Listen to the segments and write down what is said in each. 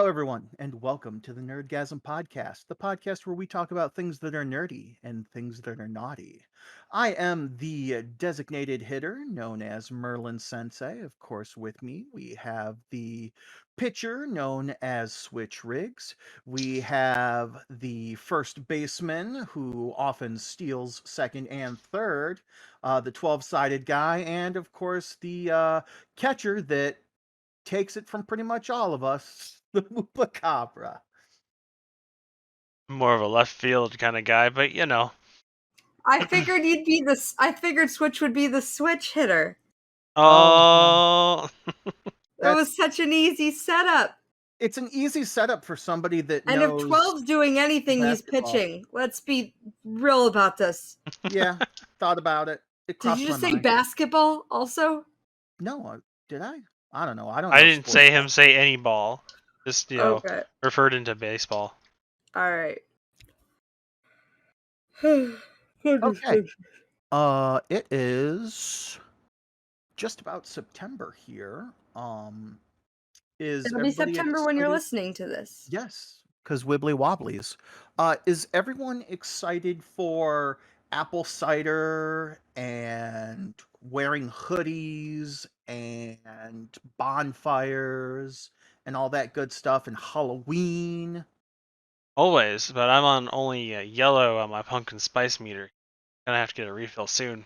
everyone, and welcome to the Nerdgasm Podcast, the podcast where we talk about things that are nerdy and things that are naughty. I am the designated hitter known as Merlin Sensei. Of course, with me, we have the pitcher known as Switch Riggs. We have the first baseman who often steals second and third, the 12-sided guy, and of course, the catcher that takes it from pretty much all of us, the Chupacabra. More of a left field kind of guy, but I figured you'd be this. I figured Switch would be the switch hitter. Oh, That was such an easy setup. It's an easy setup for somebody that And if knows. 12's doing anything, he's basketball. pitching. Let's be real about this. Yeah, thought about it. It Did crossed you my just say mind. basketball also? No, did I? I don't know. I don't. I know didn't sports. say him say any ball. Just Okay. referred into baseball. All right. Okay. It is just about September here. Is It'll be everybody September when you're excited? listening to this. Yes, because Wibbly Wobblies. Is everyone excited for apple cider and wearing hoodies and bonfires and all that good stuff and Halloween? Always, but I'm on only yellow on my pumpkin spice meter. Gonna have to get a refill soon.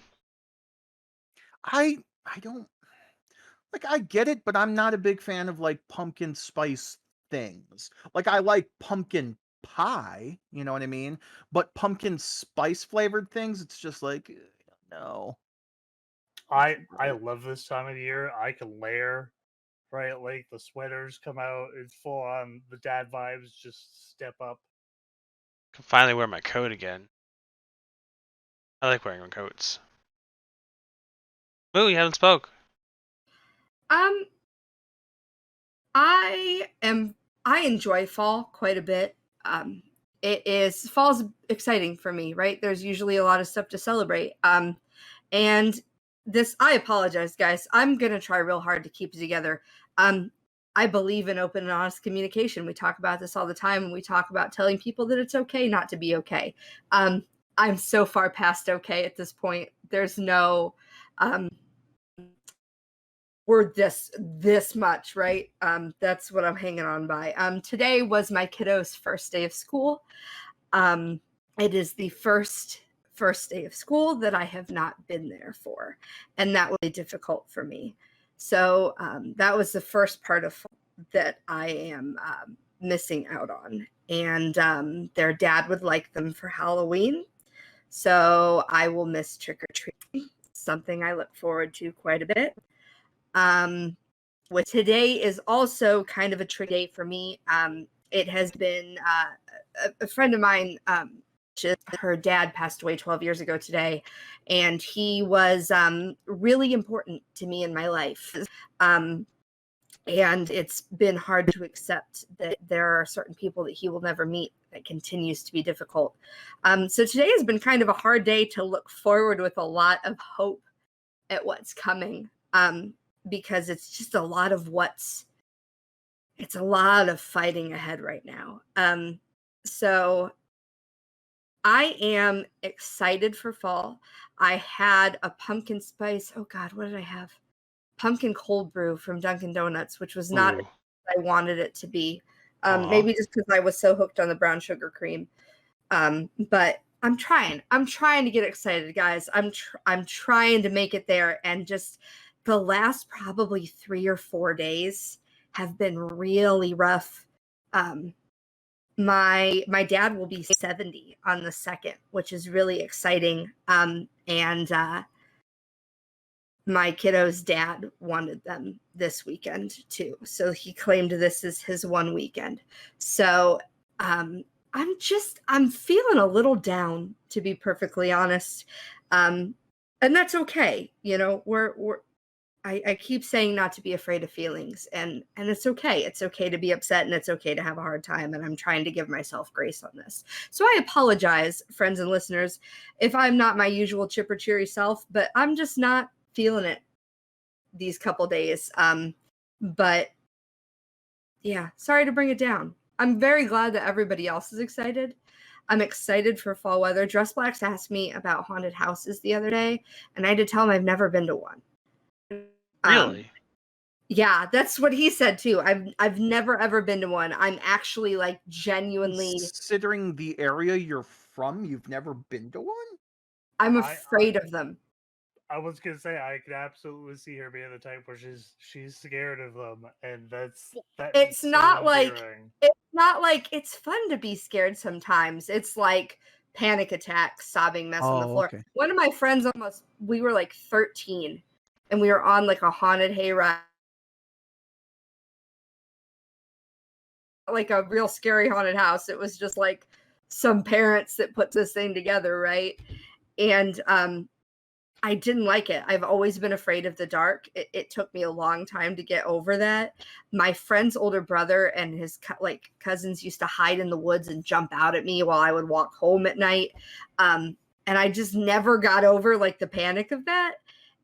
I don't like I get it, but I'm not a big fan of like pumpkin spice things. Like I like pumpkin pie, you know what I mean? But pumpkin spice flavored things, it's just like no. I love this time of the year. I can layer, right? Like the sweaters come out. It's full on the dad vibes. Just step up. Can finally wear my coat again. I like wearing my coats. Moo, you haven't spoke. I enjoy fall quite a bit. Fall's exciting for me, right? There's usually a lot of stuff to celebrate. And this, I apologize, guys. I'm gonna try real hard to keep it together. I believe in open and honest communication. We talk about this all the time, and we talk about telling people that it's okay not to be okay. I'm so far past okay at this point. There's no we're this much, right? That's what I'm hanging on by. Today was my kiddo's first day of school. It is the first day of school that I have not been there for, and that was difficult for me. So that was the first part of that I am missing out on. And their dad would like them for Halloween, so I will miss trick or treating. Something I look forward to quite a bit. With today is also kind of a tricky day for me. It has been a friend of mine. Her dad passed away 12 years ago today, and he was really important to me in my life. And it's been hard to accept that there are certain people that he will never meet. That continues to be difficult. So today has been kind of a hard day to look forward with a lot of hope at what's coming. Because it's just a lot of fighting ahead right now. So I am excited for fall. I had a pumpkin spice. Oh God, what did I have? Pumpkin cold brew from Dunkin' Donuts, which was not what I wanted it to be. Maybe just because I was so hooked on the brown sugar cream. But I'm trying to get excited, guys. I'm trying to make it there, and just the last probably 3 or 4 days have been really rough. My dad will be 70 on the 2nd, which is really exciting. And my kiddo's dad wanted them this weekend too. So he claimed this is his one weekend. So I'm feeling a little down, to be perfectly honest. And that's okay. You know, I keep saying not to be afraid of feelings, and it's okay. It's okay to be upset, and it's okay to have a hard time, and I'm trying to give myself grace on this. So I apologize, friends and listeners, if I'm not my usual chipper cheery self, but I'm just not feeling it these couple days. But yeah, sorry to bring it down. I'm very glad that everybody else is excited. I'm excited for fall weather. Dress Blacks asked me about haunted houses the other day, and I had to tell him I've never been to one. Really? Yeah, that's what he said too. I've never ever been to one. I'm actually like genuinely Considering the area you're from, you've never been to one? I'm I afraid of them. I was gonna say I could absolutely see her being the type where she's scared of them, and that is It's so not like endearing. it's fun to be scared sometimes. It's like panic attacks, sobbing mess on the Oh, floor. okay. One of my friends we were like 13 and we were on like a haunted hayride, like a real scary haunted house. It was just like some parents that put this thing together, right? And I didn't like it. I've always been afraid of the dark. It took me a long time to get over that. My friend's older brother and his cousins used to hide in the woods and jump out at me while I would walk home at night. And I just never got over like the panic of that.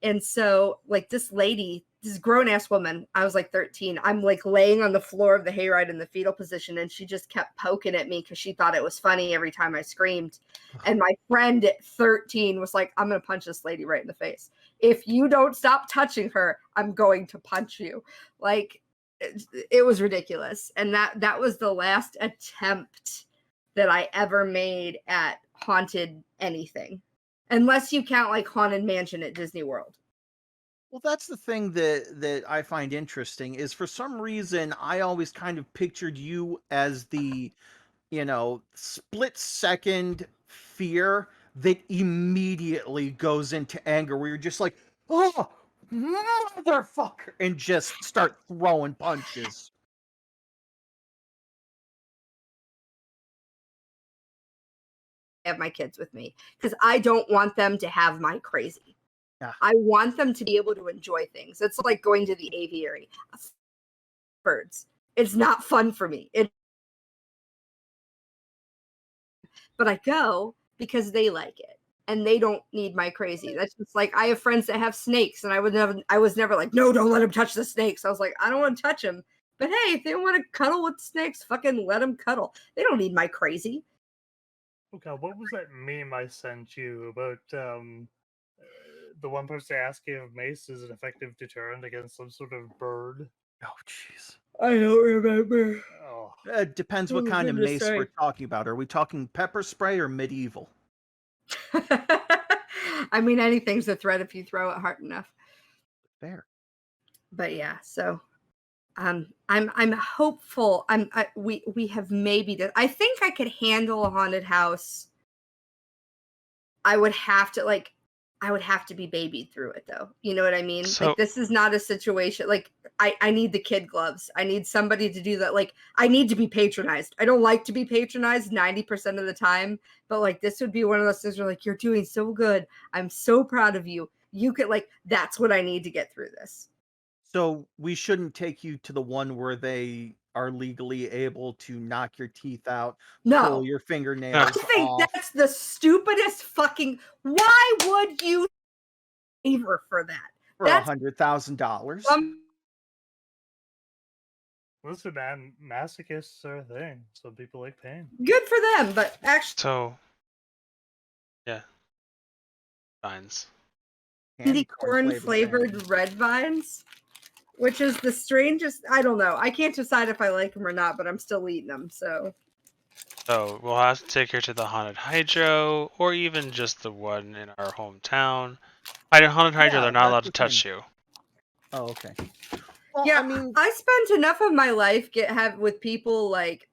And so like this lady, this grown ass woman, I was like 13. I'm like laying on the floor of the hayride in the fetal position, and she just kept poking at me because she thought it was funny every time I screamed. And my friend at 13 was like, I'm going to punch this lady right in the face. If you don't stop touching her, I'm going to punch you. Like, it was ridiculous. And that was the last attempt that I ever made at haunted anything. Unless you count like Haunted Mansion at Disney World. Well, that's the thing that I find interesting is for some reason I always kind of pictured you as the, split second fear that immediately goes into anger where you're just like, oh, motherfucker, and just start throwing punches. Have my kids with me because I don't want them to have my crazy. Yeah. I want them to be able to enjoy things. It's like going to the aviary. Birds. It's not fun for me. But I go because they like it and they don't need my crazy. That's just like I have friends that have snakes, and I was never like, no, don't let them touch the snakes. I was like, I don't want to touch them. But hey, if they want to cuddle with snakes, fucking let them cuddle. They don't need my crazy. Okay, what was that meme I sent you about the one person asking if mace is an effective deterrent against some sort of bird? Oh, jeez. I don't remember. Oh, Depends what Oh, kind of goodness, mace sorry. we're talking about. Are we talking pepper spray or medieval? I mean, anything's a threat if you throw it hard enough. Fair. But yeah, so I'm hopeful. We have maybe I think I could handle a haunted house. I would have to be babied through it though. You know what I mean? So Like this is not a situation like I need the kid gloves. I need somebody to do that. Like I need to be patronized. I don't like to be patronized 90% of the time, but like this would be one of those things where like you're doing so good. I'm so proud of you. You could like that's what I need to get through this. So we shouldn't take you to the one where they are legally able to knock your teeth out, pull No. your I fingernails think off that's the stupidest fucking. Why would you favor for that? for That's $100,000. listen, man, masochists are a thing. Some people like pain. good for them, but actually, yeah. Vines. Candy corn flavored flavored red vines, which is the strangest. I don't know. I can't decide if I like them or not, but I'm still eating them. So So we'll have to take her to the Haunted Hydro, or even just the one in our hometown. Haunted Hydro, Yeah, they're not that's allowed the to touch thing. you. Oh, okay. Well, yeah, I mean, I spent enough of my life with people like.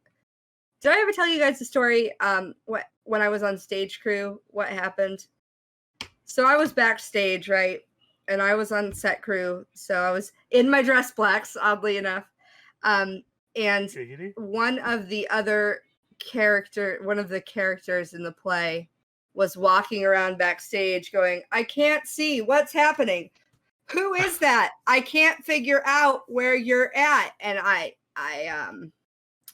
Did I ever tell you guys the story? When I was on stage crew, what happened? So I was backstage, right? And I was on set crew. So I was in my dress blacks, oddly enough. And Giggity. one of the characters in the play was walking around backstage going, I can't see what's happening. Who is that? I can't figure out where you're at. And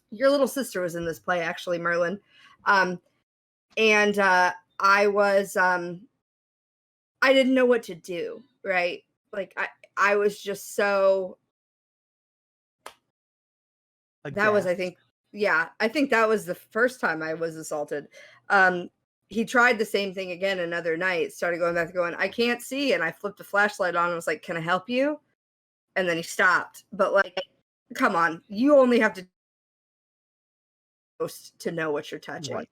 your little sister was in this play, actually, Merlin. And I was, I didn't know what to do, right? Like I was just so That was, I Aghast. think, yeah, I think that was the first time I was assaulted. Um, he tried the same thing again another night, started going back going, I can't see. And I flipped the flashlight on and was like, can I help you? And then he stopped. But like, come on, you only have to know what you're touching. Right.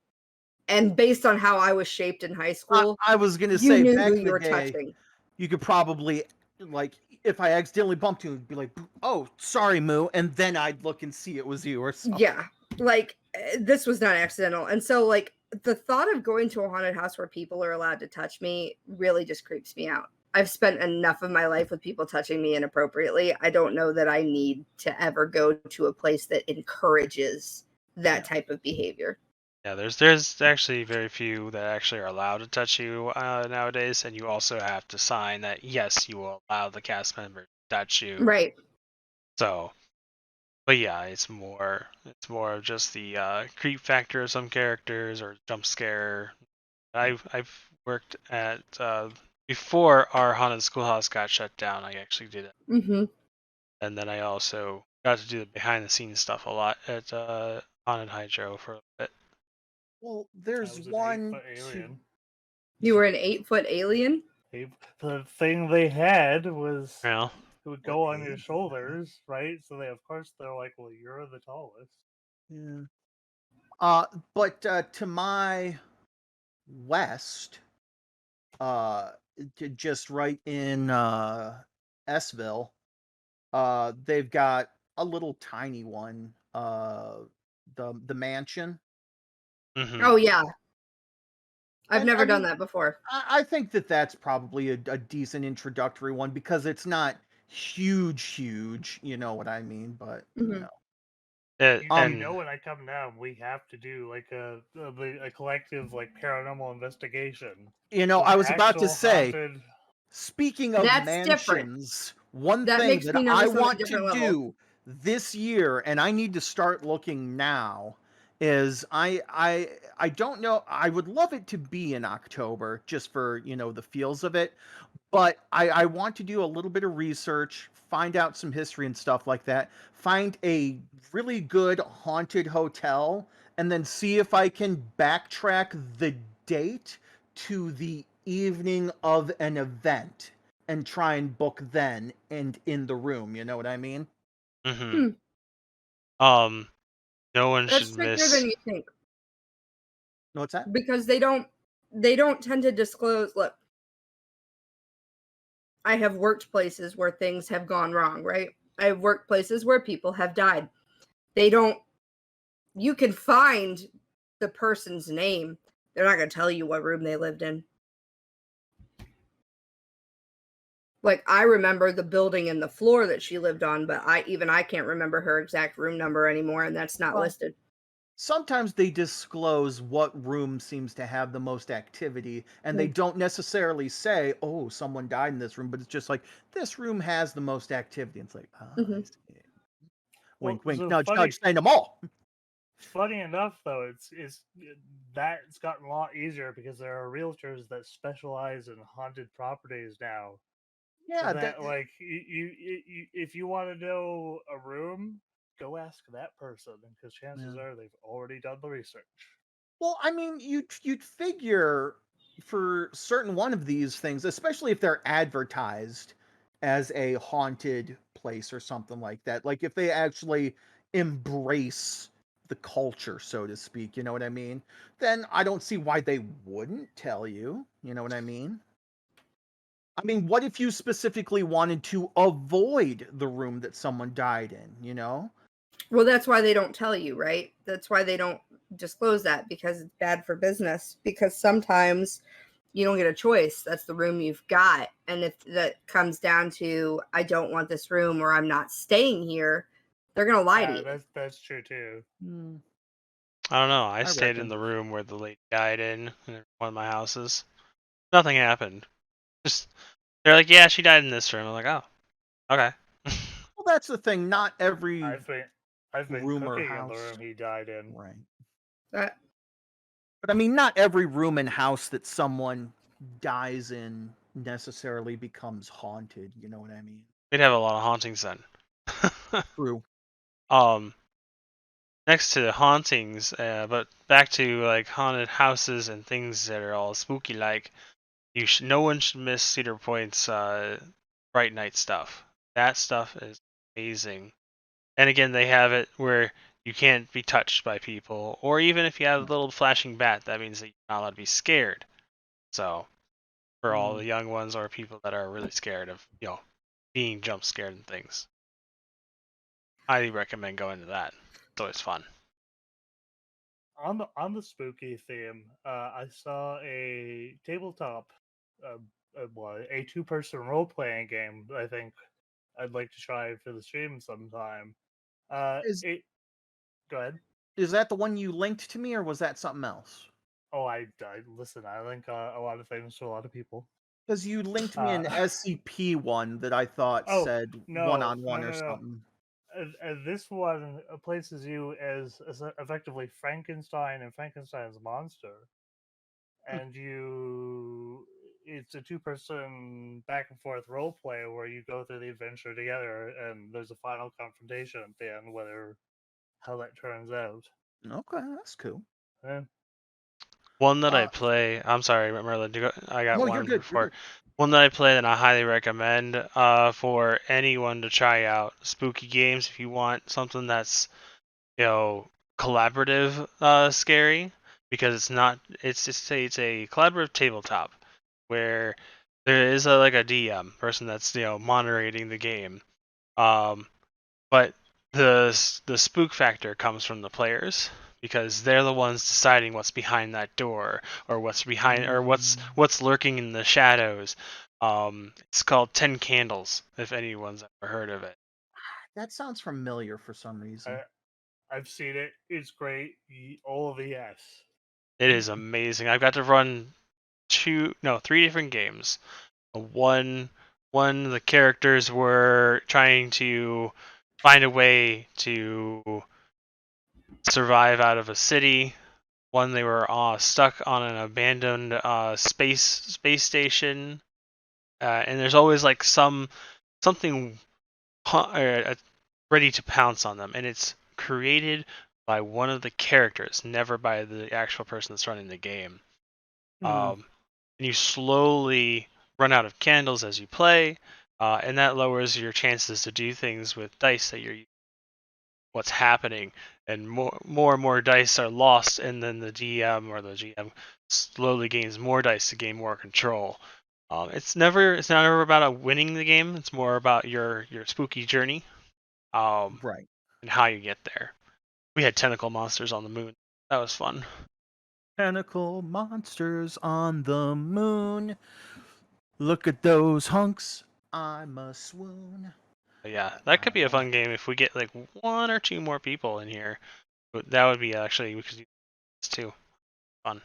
And based on how I was shaped in high I, school, I was gonna you say knew who back in you the were day, touching. you could probably like if I accidentally bumped you, be like, "Oh, sorry, Moo," and then I'd look and see it was you or something. Yeah, like this was not accidental. And so, like, the thought of going to a haunted house where people are allowed to touch me really just creeps me out. I've spent enough of my life with people touching me inappropriately. I don't know that I need to ever go to a place that encourages that Yeah. type of behavior. Yeah, there's actually very few that actually are allowed to touch you nowadays, and you also have to sign that yes, you will allow the cast member to touch you. Right. So, but yeah, it's more of just the creep factor of some characters or jump scare. I've worked at before our haunted schoolhouse got shut down. I actually did it, Mm-hmm. and then I also got to do the behind the scenes stuff a lot at Haunted Hydro for a bit. Well, I there's was an one, 8-foot two. alien. You were an 8-foot alien? The thing they had was Well, it would What go on your age? shoulders, right? So they, of course, they're like, "Well, you're the tallest." Yeah. But to my west, uh, just right in Sville, they've got a little tiny one, the mansion. hmm Oh yeah. I've And I never done mean, that before. I think that that's probably a decent introductory one because it's not huge, huge. You know what I mean? But Hmm. You um, know, when I come down, we have to do like a collective like paranormal investigation. So I an was about to actual say, haunted. speaking of That's different. mansions, one That thing makes that me I nervous on a want to different level. do this year, and I need to start looking now, is I don't know. I would love it to be in October, just for the feels of it. But I want to do a little bit of research, find out some history and stuff like that, find a really good haunted hotel, and then see if I can backtrack the date to the evening of an event and try and book then and in the room. You know what I mean? hmm Hmm. Um, no one should That's trickier than miss. you think What's that? because they don't tend to disclose. Look, I have worked places where things have gone wrong, right? I have worked places where people have died. They don't You can find the person's name. They're not going to tell you what room they lived in. Like, I remember the building and the floor that she lived on, but I can't remember her exact room number anymore, and that's not Well, listed. sometimes they disclose what room seems to have the most activity, and they Mm. don't necessarily say, "Oh, someone died in this room," but it's just like this room has the most activity. And it's like, ah, I Mhm. see. Well, Wink, wink, so nudge, nudge, saying them all. funny enough though, it's that's gotten a lot easier because there are realtors that specialize in haunted properties now. So Yeah, that. that like if you want to know a room, go ask that person because chances Yeah. are they've already done the research. Well, I mean, you'd figure for certain one of these things, especially if they're advertised as a haunted place or something like that. Like if they actually embrace the culture, so to speak, you know what I mean? Then I don't see why they wouldn't tell you, you know what I mean? I mean, what if you specifically wanted to avoid the room that someone died in, you know? Well, that's why they don't tell you, right? That's why they don't disclose that because it's bad for business. Because sometimes you don't get a choice. That's the room you've got. And if that comes down to, I don't want this room or I'm not staying here, they're going to lie to Yeah, you. that's true too. Hmm, I don't know. I I stayed in reckon. the room where the lady died in one of my houses. Nothing happened. Just they're like, yeah, she died in this room. I'm like, oh, okay. Well, that's the thing. Not every I've been I've been room or cooking in the house. room he died in. Right. That, But I mean, not every room and house that someone dies in necessarily becomes haunted. You know what I mean? We'd have a lot of hauntings then. True. um, next to hauntings, but back to like haunted houses and things that are all spooky like, no one should miss Cedar Point's Bright Night stuff. That stuff is amazing. And again, they have it where you can't be touched by people, or even if you have a little flashing bat, that means that you're not allowed to be scared. So for all the young ones or people that are really scared of being jump scared and things, highly recommend going to that. It's always fun. On the spooky theme, I saw a tabletop, a 2-person role playing game. I think I'd like to try for the stream sometime. Is Go ahead. is that the one you linked to me, or was that something else? Oh, I listen. I link a lot of things to a lot of people. Because you linked me Uh, an SCP one that I thought oh said no, one-on-one or something. This one places you as effectively Frankenstein and Frankenstein's monster, and it's a 2-person back and forth role play where you go through the adventure together, and there's a final confrontation at the end, whether how that turns out. Okay, that's cool. Yeah. One that I play. I'm sorry, Merlin. I got No, one you're good. You're before. good. One that I play that I highly recommend for anyone to try out. Spooky games. If you want something that's collaborative, scary, because it's not. It's just it's a collaborative tabletop where there is like a DM person that's moderating the game. But the spook factor comes from the players because they're the ones deciding what's behind that door or what's behind or what's lurking in the shadows. It's called 10 Candles, if anyone's ever heard of it. That sounds familiar for some reason. I've seen it. It's great. All of the yes. It is amazing. I've got to run 3 different games. One the characters were trying to find a way to survive out of a city. One, they were stuck on an abandoned space station, and there's always like something ready to pounce on them, and it's created by one of the characters, never by the actual person that's running the game. And you slowly run out of candles as you play, and that lowers your chances to do things with dice that you're using. What's happening, and more dice are lost, and then the DM or the GM slowly gains more dice to gain more control. It's not ever about winning the game. It's more about your spooky journey, Right. and how you get there. We had tentacle monsters on the moon. That was fun. Tentacle monsters on the moon. Look at those hunks. I must swoon. But yeah, that could be a fun game if we get like 1 or 2 more people in here. That would be actually, we could do this too. Fun.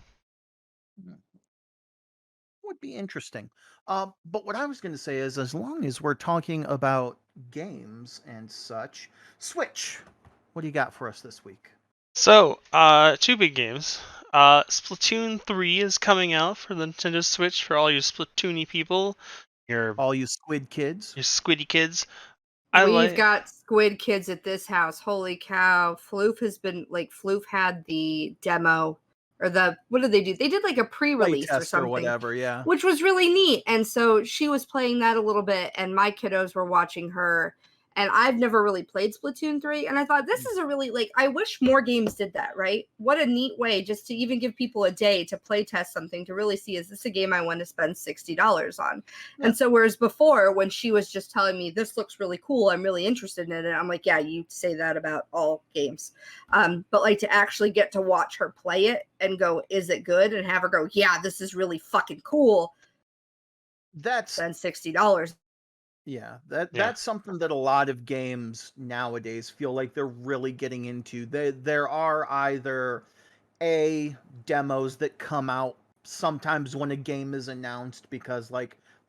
Would be interesting. But what I was going to say is, as long as we're talking about games and such, Switch. What do you got for us this week? So, 2 big games. Splatoon 3 is coming out for the Nintendo Switch for all you Splatoony people. All you squid kids. Your squiddy kids. We've got squid kids at this house. Holy cow. Floof had the demo or what did they do? They did like a pre-release or something. Or whatever, yeah. Which was really neat. And so she was playing that a little bit and my kiddos were watching her. And I've never really played Splatoon 3. And I thought this is a really, I wish more games did that, right? What a neat way just to even give people a day to play test something, to really see, is this a game I want to spend $60 on? Yeah. And so whereas before, when she was just telling me, this looks really cool, I'm really interested in it, I'm like, yeah, you say that about all games. But to actually get to watch her play it and go, is it good? And have her go, yeah, this is really fucking cool. Spend $60. Yeah, that's something that a lot of games nowadays feel like they're really getting into. There are either demos that come out sometimes when a game is announced because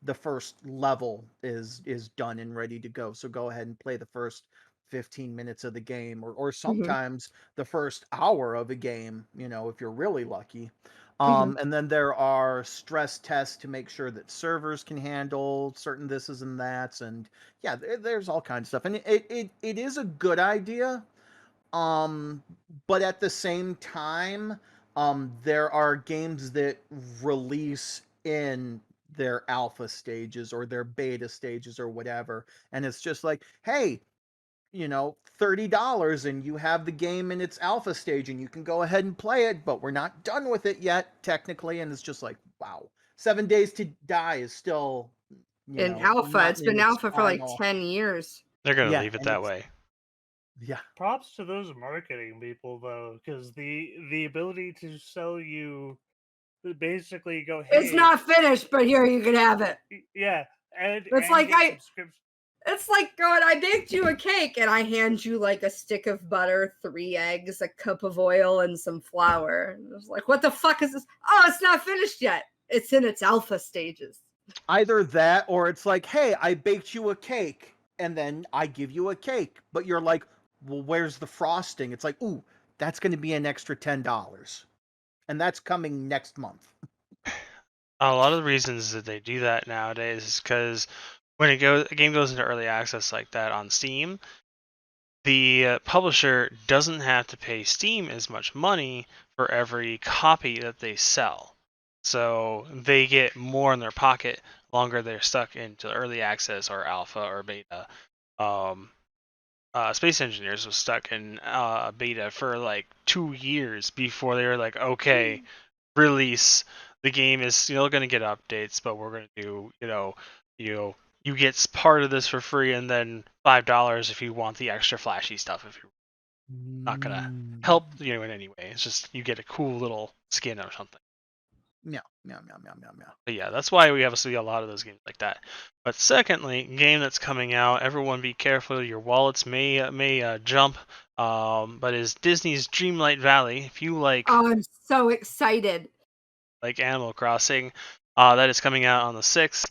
the first level is done and ready to go. So go ahead and play the first 15 minutes of the game, or sometimes the first hour of a game, if you're really lucky. And then there are stress tests to make sure that servers can handle certain thises and that's, and yeah, there's all kinds of stuff. And it is a good idea, But at the same time, there are games that release in their alpha stages or their beta stages or whatever, and it's just like, hey, $30 and you have the game in its alpha stage and you can go ahead and play it, but we're not done with it yet, technically. And it's just like, wow. 7 Days to Die is still, In alpha, not it's in been its alpha for like final. 10 years. They're gonna Yeah, leave it and that it's, way. yeah. Props to those marketing people though, because the ability to sell you basically go, It's hey, not finished, but here you can have it. yeah, and It's like get subscription. It's like going, I baked you a cake and I hand you like a stick of butter, 3 eggs, a cup of oil, and some flour. And I was like, what the fuck is this? Oh, it's not finished yet. It's in its alpha stages. Either that or it's like, hey, I baked you a cake and then I give you a cake, but you're like, well, where's the frosting? It's like, ooh, that's going to be an extra $10. And that's coming next month. A lot of the reasons that they do that nowadays is because when a game goes into early access like that on Steam, the publisher doesn't have to pay Steam as much money for every copy that they sell. So they get more in their pocket longer they're stuck into early access or alpha or beta. Space Engineers was stuck in beta for like 2 years before they were like, okay, release. The game is still going to get updates, but we're going to do, you get part of this for free and then $5 if you want the extra flashy stuff. If you're not going to help you in any way, it's just you get a cool little skin or something. Meow, meow, meow, meow, meow, meow. But yeah, that's why we have a lot of those games like that. But secondly, game that's coming out, everyone be careful. Your wallets may jump. But is Disney's Dreamlight Valley? If you like Oh, I'm so excited. Animal Crossing, that is coming out on the 6th.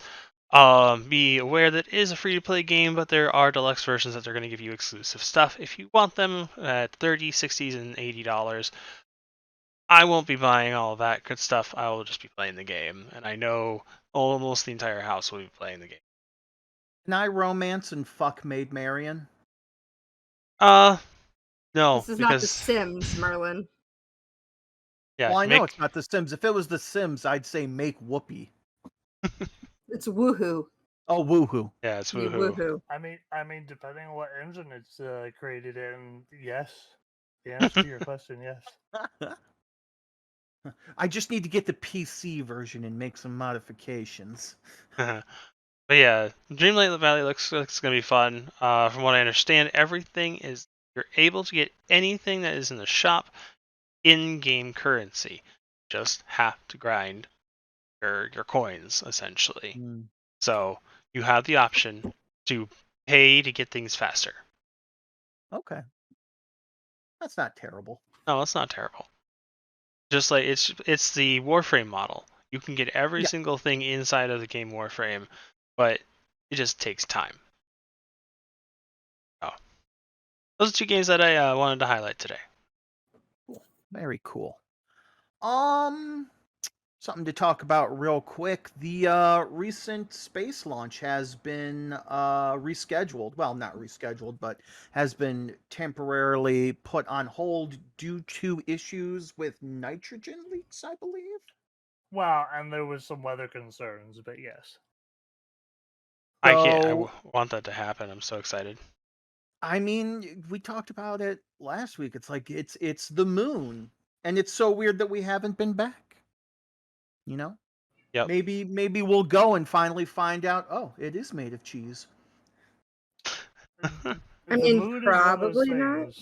Be aware that it is a free-to-play game, but there are deluxe versions that are going to give you exclusive stuff if you want them at $30, $60, and $80. I won't be buying all of that good stuff. I will just be playing the game, and I know almost the entire house will be playing the game. Can I romance and fuck Maid Marian? No, This is not The because Sims, Merlin. yeah, Well, I know it's not The Sims. If it was The Sims, I'd say make Whoopi. It's Woohoo. Oh, woohoo. yeah, it's You woohoo. Woohoo. I mean, depending on what engine it's created in, yes. The answer to your question, yes. I just need to get the PC version and make some modifications. But yeah, Dreamlight Valley looks gonna be fun. From what I understand, everything is you're able to get anything that is in the shop in-game currency. Just have to grind your coins essentially. Mm. So you have the option to pay to get things faster. Okay. That's not terrible. No, it's not terrible. Just like it's the Warframe model. You can get every Yeah. single thing inside of the game Warframe, but it just takes time. Oh, those are 2 games that I wanted to highlight today. Very cool. Something to talk about real quick. The recent space launch has been rescheduled. Well, not rescheduled, but has been temporarily put on hold due to issues with nitrogen leaks, I believe. Well, and there was some weather concerns, but yes. I can't. I So, want that to happen. I'm so excited. I mean, we talked about it last week. It's like it's the moon, and it's so weird that we haven't been back. You know? Yep. Maybe we'll go and finally find out, oh, it is made of cheese. I mean, probably not.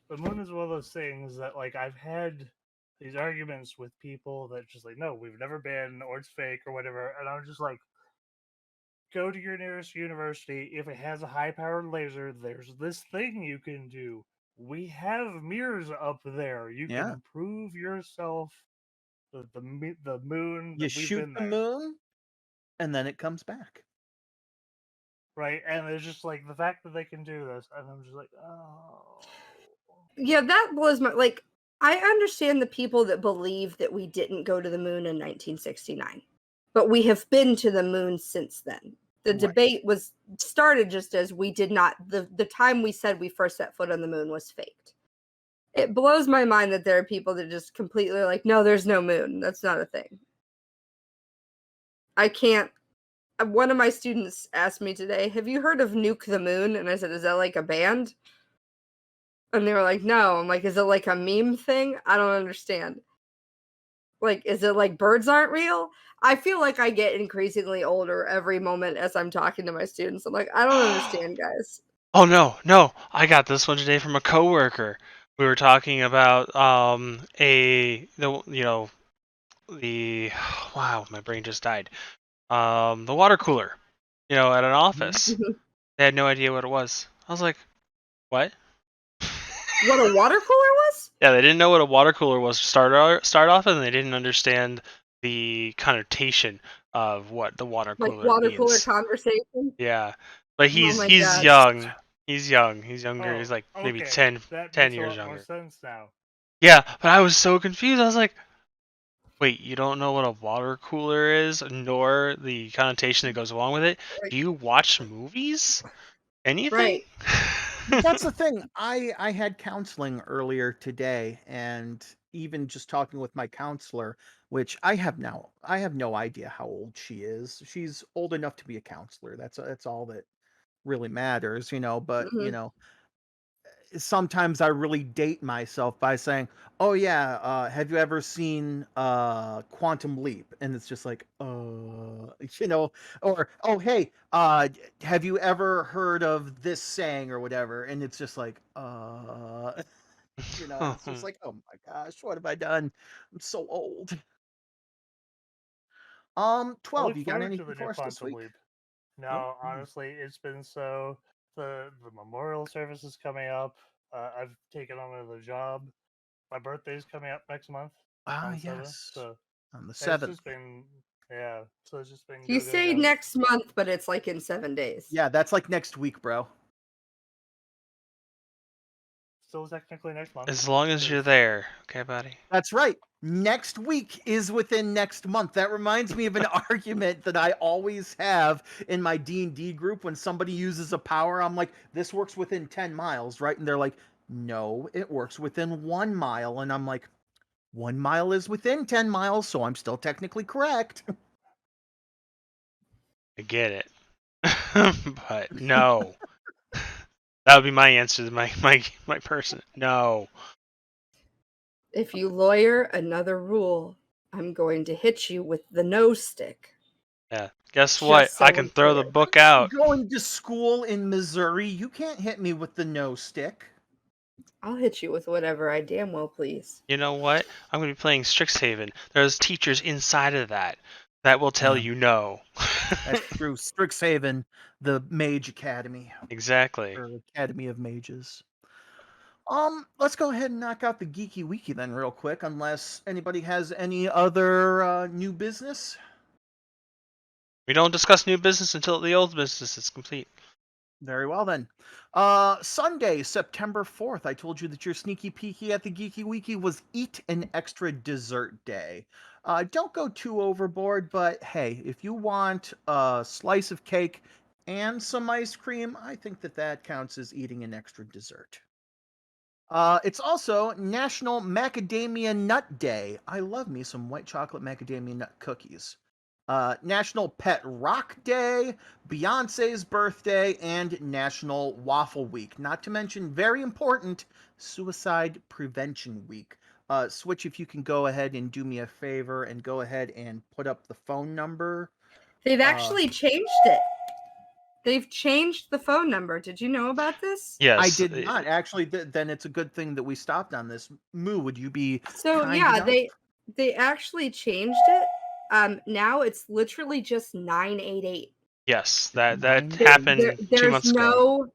The moon is one of those things that, like, I've had these arguments with people that just like, no, we've never been, or it's fake, or whatever, and I'm just like, go to your nearest university. If it has a high-powered laser, there's this thing you can do. We have mirrors up there. You Yeah. can prove yourself the moon You that we've shoot been the there. moon, and then it comes back. Right, and it's just like the fact that they can do this, and I'm just like, oh. Yeah, that blows my like. I understand the people that believe that we didn't go to the moon in 1969, but we have been to the moon since then. The Right. debate was started just as we did not. The time we said we first set foot on the moon was faked. It blows my mind that there are people that just completely like, no, there's no moon. That's not a thing. I can't. One of my students asked me today, have you heard of Nuke the Moon? And I said, is that like a band? And they were like, no. I'm like, is it like a meme thing? I don't understand. Like, is it like birds aren't real? I feel like I get increasingly older every moment as I'm talking to my students. I'm like, I don't understand, guys. Oh no, I got this one today from a coworker. We were talking about wow, my brain just died. The water cooler, at an office. They had no idea what it was. I was like, what? What a water cooler was? Yeah, they didn't know what a water cooler was to start off, and they didn't understand the connotation of what the water Like cooler water means. cooler conversation? Yeah, but Oh he's my he's God. young. He's young. He's younger. He's like maybe okay. 10 That 10 makes years a lot more younger. sense now. Yeah, but I was so confused. I was like, wait, you don't know what a water cooler is, nor the connotation that goes along with it? Do you watch movies? Anything? Right. That's the thing. I had counseling earlier today, and even just talking with my counselor, which I have no idea how old she is. She's old enough to be a counselor. That's all that really matters, but Mhm. sometimes I really date myself by saying, "Oh yeah, have you ever seen Quantum Leap?" And it's just like, or "Oh hey, have you ever heard of this saying or whatever?" And it's just like, it's just like, "Oh my gosh, what have I done? I'm so old." I 12, look you got forward to anything the new for us this Quantum week? Leap. Nope. No, honestly, it's been so. The memorial service is coming up. I've taken on another job. My birthday's coming up next month Ah, on the 7th. yes. So On the it's 7th. just been, yeah. So it's just been You go, go, say go. next month, but it's like in 7 days. Yeah, that's like next week, bro. Still technically next month. As long as you're 'cause- there, okay, buddy? That's right. Next week is within next month. That reminds me of an argument that I always have in my D&D group when somebody uses a power. I'm like, this works within 10 miles, right? And they're like, no, it works within 1 mile. And I'm like, 1 mile is within 10 miles, so I'm still technically correct. I get it. But no. That would be my answer to my person. No. If you lawyer another rule, I'm going to hit you with the no stick. Yeah. Guess Just what? so I can we're throw the clear. book out. Going to school in Missouri, you can't hit me with the no stick. I'll hit you with whatever I damn well please. You know what? I'm going to be playing Strixhaven. There's teachers inside of that will tell Yeah. you no. That's true. Strixhaven, the Mage Academy, Exactly. or Academy of Mages. Let's go ahead and knock out the Geeky Wiki then real quick, unless anybody has any other new business. We don't discuss new business until the old business is complete. Very well then. Sunday, September 4th, I told you that your sneaky peeky at the Geeky Wiki was Eat an Extra Dessert Day. Don't go too overboard, but hey, if you want a slice of cake and some ice cream, I think that counts as eating an extra dessert. It's also National Macadamia Nut Day. I love me some white chocolate macadamia nut cookies. National Pet Rock Day, Beyonce's birthday, and National Waffle Week. Not to mention, very important, Suicide Prevention Week. Switch, if you can go ahead and do me a favor and go ahead and put up the phone number. They've actually changed it. They've changed the phone number. Did you know about this? Yes. I did not. Actually, then it's a good thing that we stopped on this. Moo, would you be So kind yeah, enough? they actually changed it. Now it's literally just 988. Yes, that Nine- happened 2 months ago.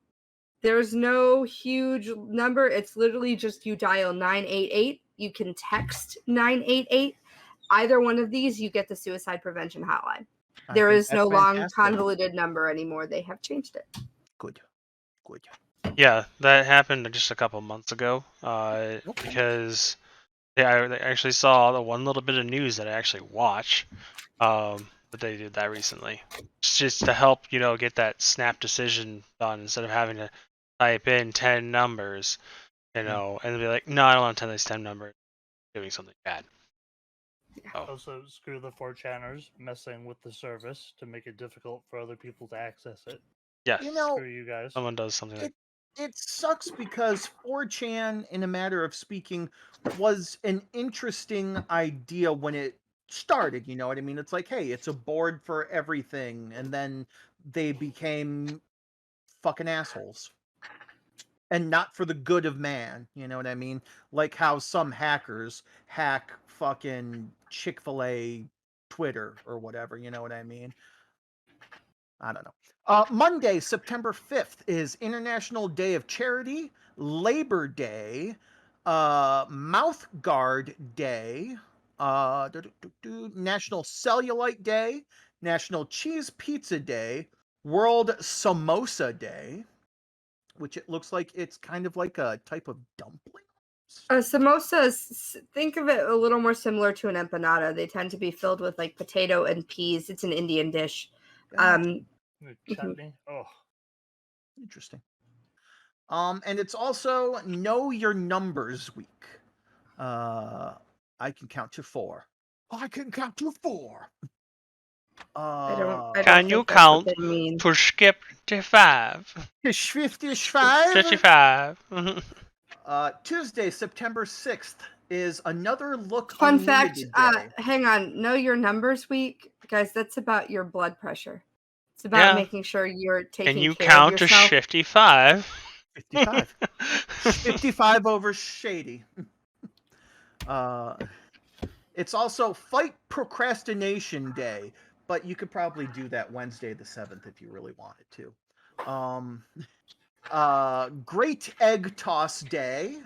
There's no huge number. It's literally just you dial 988. You can text 988. Either one of these, you get the suicide prevention hotline. I There think is no that's long fantastic. convoluted number anymore. They have changed it. Good. Yeah, that happened just a couple months ago. Okay. Because I actually saw the one little bit of news that I actually watch. But they did that recently. It's just to help, get that snap decision done instead of having to type in 10 numbers. and be like, no, I don't want to attend this 10 number doing something bad. Oh, Also, screw the 4chaners messing with the service to make it difficult for other people to access it. yes. You know, Screw you guys. Someone does something like it sucks because 4chan, in a matter of speaking, was an interesting idea when it started. You know what I mean? It's like, hey, it's a board for everything, and then they became fucking assholes. And not for the good of man, you know what I mean? Like how some hackers hack fucking Chick-fil-A Twitter or whatever, you know what I mean? I don't know. Monday, September 5th is International Day of Charity, Labor Day, Mouth Guard Day, National Cellulite Day, National Cheese Pizza Day, World Samosa Day, which it looks like it's kind of like a type of dumpling. Samosas, think of it a little more similar to an empanada. They tend to be filled with like potato and peas. It's an Indian dish. The chutney. Oh, Interesting. And it's also Know Your Numbers Week. I can count to 4. I can count to 4. I don't Can think you that's what count they mean. to skip to 5? 55. 55. Tuesday, September 6th is Another Look Fun fact, Unlimited Day. hang on. Know Your Numbers Week, guys, that's about your blood pressure. It's about Yeah. making sure you're taking Can you care count of to yourself. 55? 55. 55 over shady. It's also Fight Procrastination Day, but you could probably do that Wednesday the 7th if you really wanted to. Great Egg Toss Day.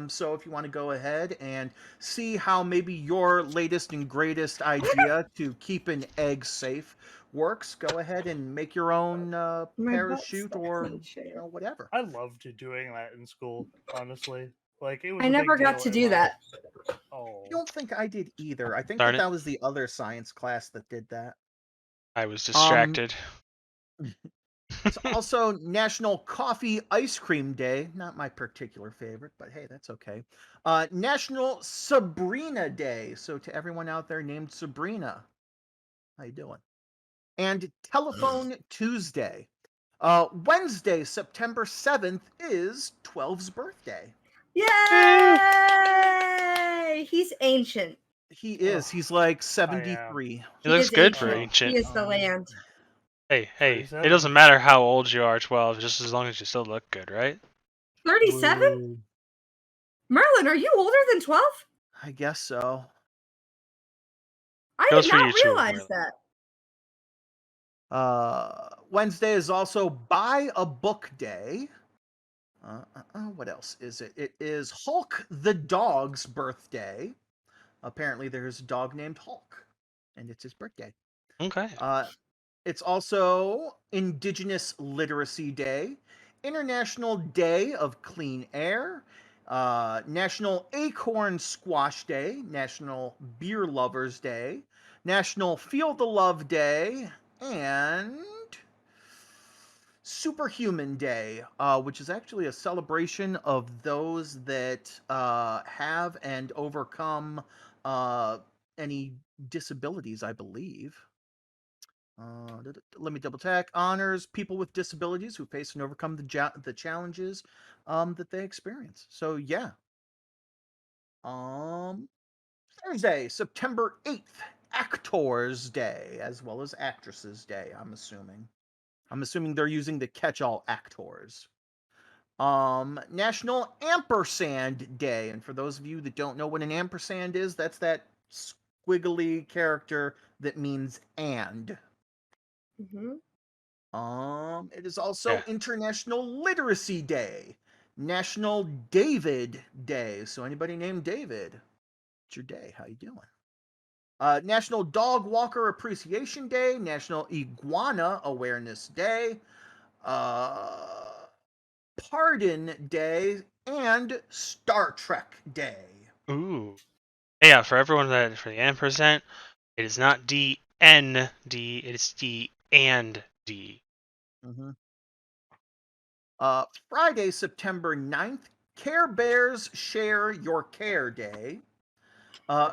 So if you want to go ahead and see how maybe your latest and greatest idea to keep an egg safe works, go ahead and make your own My parachute butt's or so shaped. whatever. I loved doing that in school. Honestly, like it was. I a never big got deal to in do my- that. Oh, I don't think I did either. I think Darn that it. was the other science class that did that. I was distracted. It's also National Coffee Ice Cream Day. Not my particular favorite, but hey, that's okay. National Sabrina Day. So to everyone out there named Sabrina, how you doing? And Telephone Tuesday. Wednesday, September 7th is 12's birthday. Yay! He's ancient. He is. He's like 73. He looks is good for ancient. ancient. He is the land. Hey, it 37. doesn't matter how old you are, 12, just as long as you still look good, right? 37? Merlin, are you older than 12? I guess so. I Goes did for not you too, realize Merlin. that. Wednesday is also Buy a Book Day. What else is it? It is Hulk the dog's birthday. Apparently, there's a dog named Hulk, and it's his birthday. Okay. It's also Indigenous Literacy Day, International Day of Clean Air, National Acorn Squash Day, National Beer Lovers Day, National Feel the Love Day, and Superhuman Day, which is actually a celebration of those that have and overcome any disabilities, I believe. Let me double check. Honors people with disabilities who face and overcome the challenges that they experience. So yeah. Thursday, September 8th, Actors Day, as well as Actresses Day, I'm assuming. I'm assuming they're using the catch-all actors. National Ampersand Day, and for those of you that don't know what an ampersand is, that's that squiggly character that means and. It is also International Literacy Day, National David Day. So anybody named David, it's your day. How you doing? National Dog Walker Appreciation Day, National Iguana Awareness Day, Pardon Day, and Star Trek Day. Ooh. Yeah, for everyone for the ampersand, it is not D-N-D, it is D-and-D. Friday, September 9th, Care Bears Share Your Care Day,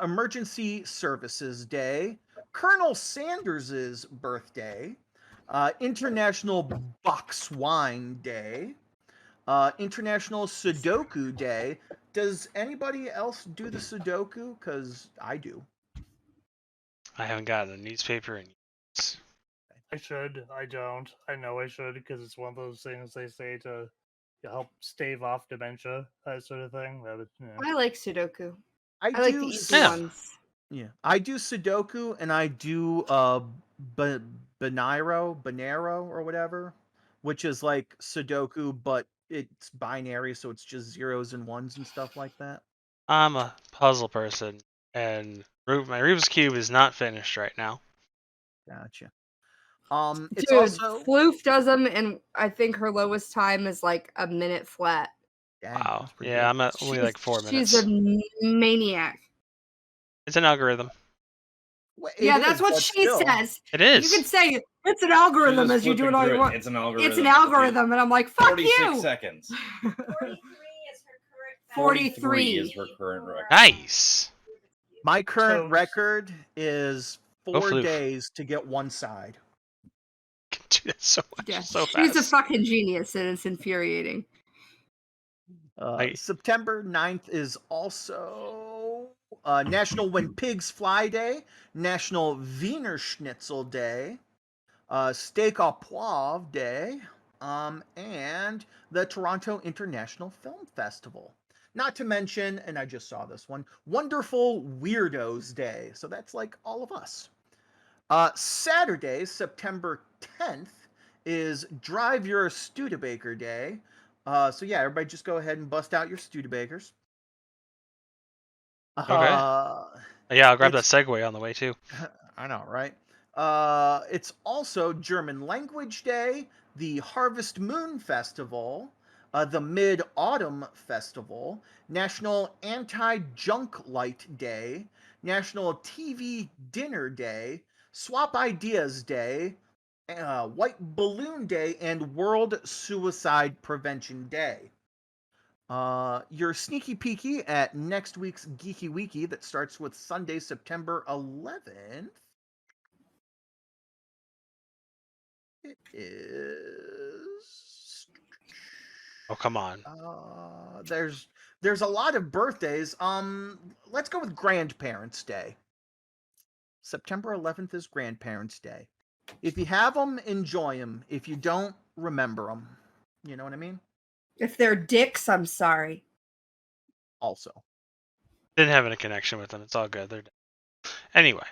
Emergency Services Day, Colonel Sanders' birthday, International Box Wine Day, International Sudoku Day. Does anybody else do the Sudoku? Because I do. I haven't gotten a newspaper in years. I should. I don't. I know I should because it's one of those things they say to help stave off dementia, that sort of thing. That I like Sudoku. I I like the do easy Yeah. ones. Yeah, I do Sudoku and I do Bonero or whatever, which is like Sudoku, but it's binary, so it's just zeros and ones and stuff like that. I'm a puzzle person, and my Rubik's Cube is not finished right now. Gotcha. It's Dude, also Floof does them, and I think her lowest time is like a minute flat. dang, Wow. that's pretty Yeah, good. I'm at only like 4 minutes. She's a maniac. It's an algorithm. Well, Yeah, it that's is, what but she still. says. It is. You can say it's an algorithm Just as you do it flipping all through you want. It's an algorithm. It's an algorithm, and I'm like, fuck 46 you. seconds. 43 is her current record. Nice. My current So- record is Go 4 Floof. days to get one side. Do that so much, Yeah, so she's a fast. fucking genius, and it's infuriating. September 9th is also National When Pigs Fly Day, National Wiener Schnitzel Day, Steak au Poivre Day, and the Toronto International Film Festival. Not to mention, and I just saw this one, Wonderful Weirdos Day. So that's like all of us. Saturday, September 10th, is Drive Your Studebaker Day. So yeah, everybody just go ahead and bust out your Studebakers. Yeah, I'll grab that it's- segue on the way too. I know, right? It's also German Language Day, the Harvest Moon Festival, the Mid Autumn Festival, National Anti-Junk Light Day, National TV Dinner Day, Swap Ideas Day, White Balloon Day, and World Suicide Prevention Day. Your sneaky peeky at next week's Geeky Wiki that starts with Sunday, September 11th. It is. Oh, come on. There's a lot of birthdays. Let's go with Grandparents' Day. September 11th is Grandparents' Day. If you have them, enjoy them. If you don't, remember them. You know what I mean? If they're dicks, I'm sorry. Also. Didn't have any connection with them. It's all good. They're dead. Anyway.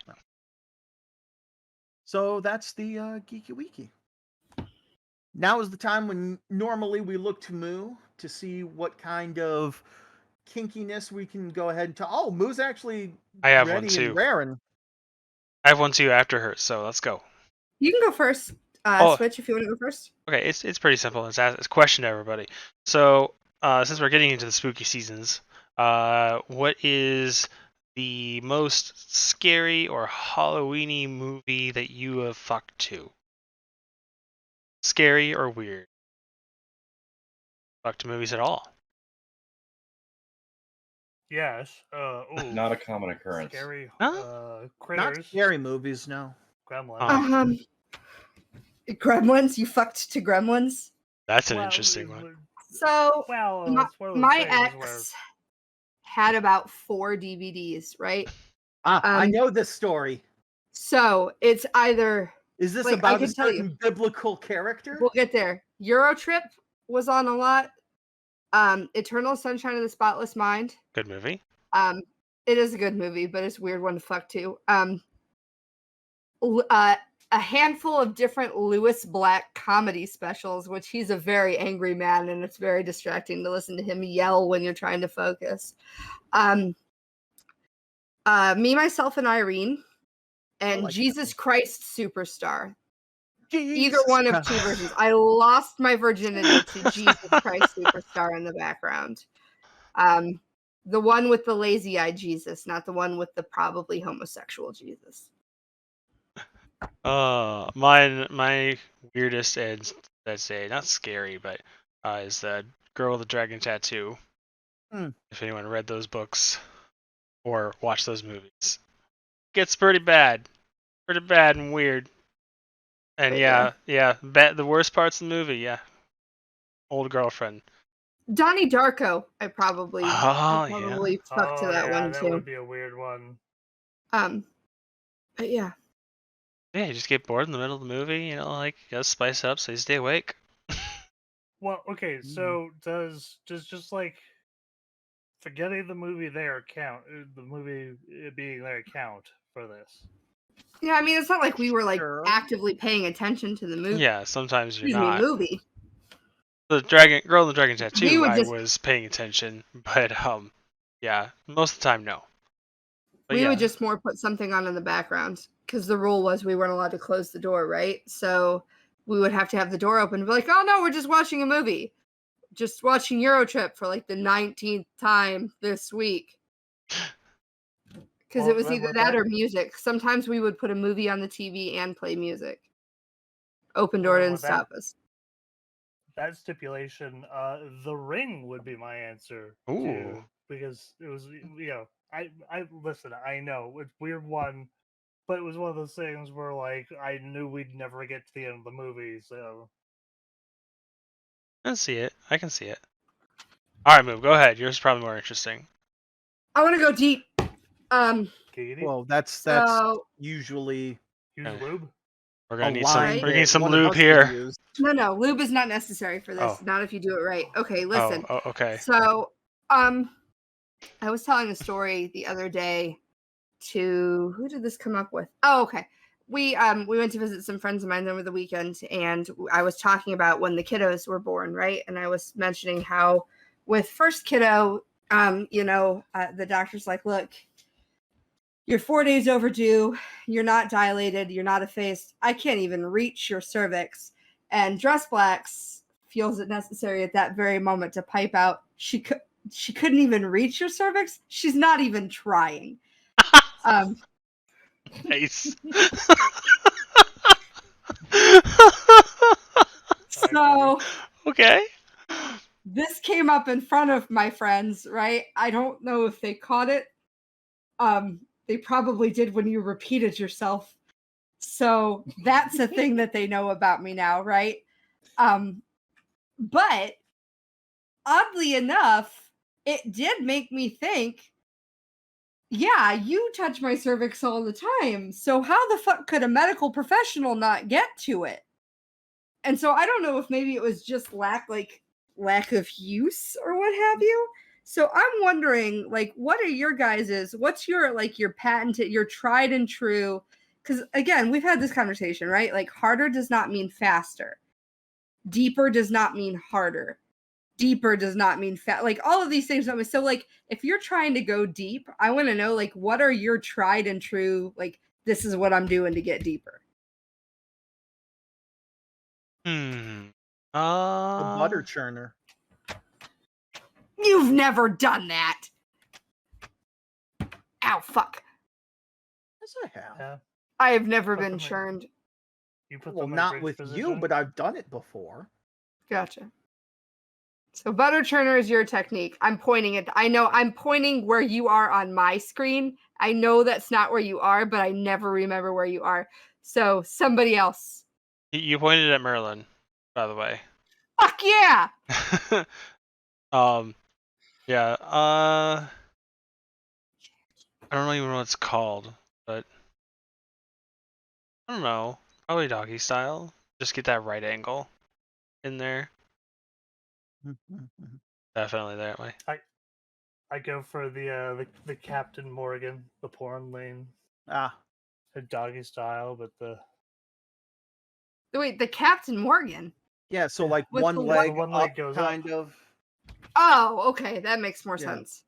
So that's the Geeky Wiki. Now is the time when normally we look to Moo to see what kind of kinkiness we can go ahead and talk. Oh, Moo's actually I have one ready too. and raring. I have one too after her, so let's go. You can go first, Switch, if you want to go first. Okay, it's pretty simple. It's a question to everybody. So since we're getting into the spooky seasons, what is the most scary or Halloweeny movie that you have fucked to? Scary or weird? Fucked to movies at all? Yes. Not a common occurrence. Scary. Huh? Critters. Not scary movies, no. Gremlins. Gremlins. You fucked to Gremlins. That's an Well, interesting one. So Well, my, it's one of those my things where ex had about 4 DVDs, right? I Um, know this story. So it's either Is this like, I about a can tell you. certain biblical character? we'll get there. Eurotrip was on a lot. Eternal Sunshine of the Spotless Mind. Good movie. It is a good movie, but it's a weird one to fuck to. A handful of different Lewis Black comedy specials, which he's a very angry man, and it's very distracting to listen to him yell when you're trying to focus. Me, Myself, and Irene, and like that Jesus Christ Superstar. Either Jesus one of Christ. 2 versions. I lost my virginity to Jesus Christ Superstar in the background. The one with the lazy-eyed Jesus, not the one with the probably homosexual Jesus. My weirdest and, let's say, not scary, but is the girl with the dragon tattoo. If anyone read those books or watched those movies, gets pretty bad and weird. And But the worst parts of the movie, old girlfriend. Donnie Darko, I probably stuck to that one that too. would be a weird one. But yeah. Yeah, you just get bored in the middle of the movie, like you gotta spice it up so you stay awake. Well, okay, so does just like forgetting the movie there count? The movie being there count for this? Yeah, I mean, it's not like we were like Sure. actively paying attention to the movie. Yeah, sometimes you're Excuse me, not. movie. The Girl in the Dragon We Tattoo, would I just- was paying attention, but yeah, most of the time no. But we yeah, would just more put something on in the background because the rule was we weren't allowed to close the door, right? So we would have to have the door open and be like, oh no, we're just watching a movie. Just watching Eurotrip for like the 19th time this week. Because Well, it was then either with that that- or music. Sometimes we would put a movie on the TV and play music. Open door Well, didn't with that- stop us. That stipulation, The Ring would be my answer. Ooh. Because it was, I listen. I know it's a weird one, but it was one of those things where like I knew we'd never get to the end of the movie, so. I can see it. All right, Move. Go ahead. Yours is probably more interesting. I want to go deep. Giggity. Well, that's So usually Use lube. We're a gonna need line we're gonna need that some one of lube us would here. use. no, lube is not necessary for this. Oh. Not if you do it right. Okay, listen. Oh, okay. So, I was telling a story the other day to who did this come up with? Oh, okay. We went to visit some friends of mine over the weekend, and I was talking about when the kiddos were born, right? And I was mentioning how with first kiddo, the doctor's like, look, you're 4 days overdue. You're not dilated. You're not effaced. I can't even reach your cervix. And Dress Blacks feels it necessary at that very moment to pipe out. She couldn't even reach your cervix. She's not even trying. Nice. So Okay. this came up in front of my friends, right? I don't know if they caught it. They probably did when you repeated yourself. So that's a thing that they know about me now, right? But oddly enough, it did make me think, yeah, you touch my cervix all the time. So how the fuck could a medical professional not get to it? And so I don't know if maybe it was just lack of use or what have you. So I'm wondering, like, what are your guys's? What's your patented, your tried and true? Because again, we've had this conversation, right? Like, harder does not mean faster. Deeper does not mean harder. Deeper does not mean fat. Like, all of these things don't mean. So, like, if you're trying to go deep, I want to know, like, what are your tried and true? Like, this is what I'm doing to get deeper. A butter churner. You've never done that. Ow, fuck. Yes, I have. Yeah. I have never Put been them in- churned. You put Well, them in not bridge with you, position? but I've done it before. Gotcha. So butter churner is your technique. I'm pointing it. I know I'm pointing where you are on my screen. I know that's not where you are, but I never remember where you are. So somebody else. You pointed at Merlin, by the way. Fuck yeah! Yeah. I don't even know what it's called, but I don't know. Probably doggy style. Just get that right angle in there. Definitely that way. I go for the Captain Morgan, the porn lane, Ah, the doggy style, but Wait, the Captain Morgan. yeah. So Yeah. like With one the leg, one leg up, goes kind up. of. Oh, okay, that makes more Yeah. sense.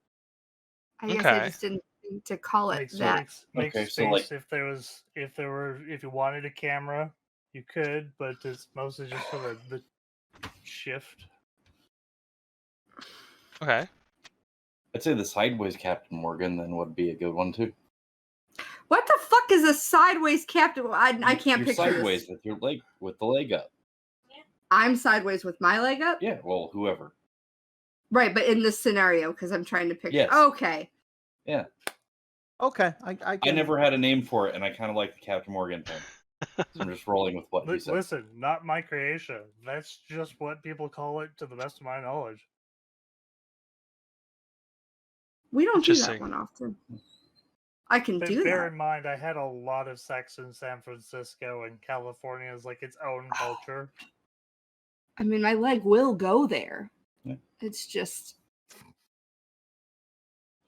I guess I Okay. just didn't think to call it makes that. makes Okay, space so, like- if you wanted a camera, you could, but it's mostly just for the shift. Okay. I'd say the sideways Captain Morgan then would be a good one too. What the fuck is a sideways Captain? I can't You're picture sideways this. with your leg, with the leg up. I'm sideways with my leg up. Yeah, well, whoever. Right, but in this scenario, because I'm trying to picture. Yes. Okay. Yeah. Okay, I I can. never had a name for it, and I kind of like the Captain Morgan thing. So I'm just rolling with what he said. Listen, not my creation. That's just what people call it, to the best of my knowledge. We don't do that Interesting. one often. I can But do bear that. in mind, I had a lot of sex in San Francisco, and California is like its own culture. I mean, my leg will go there. Yeah. It's just,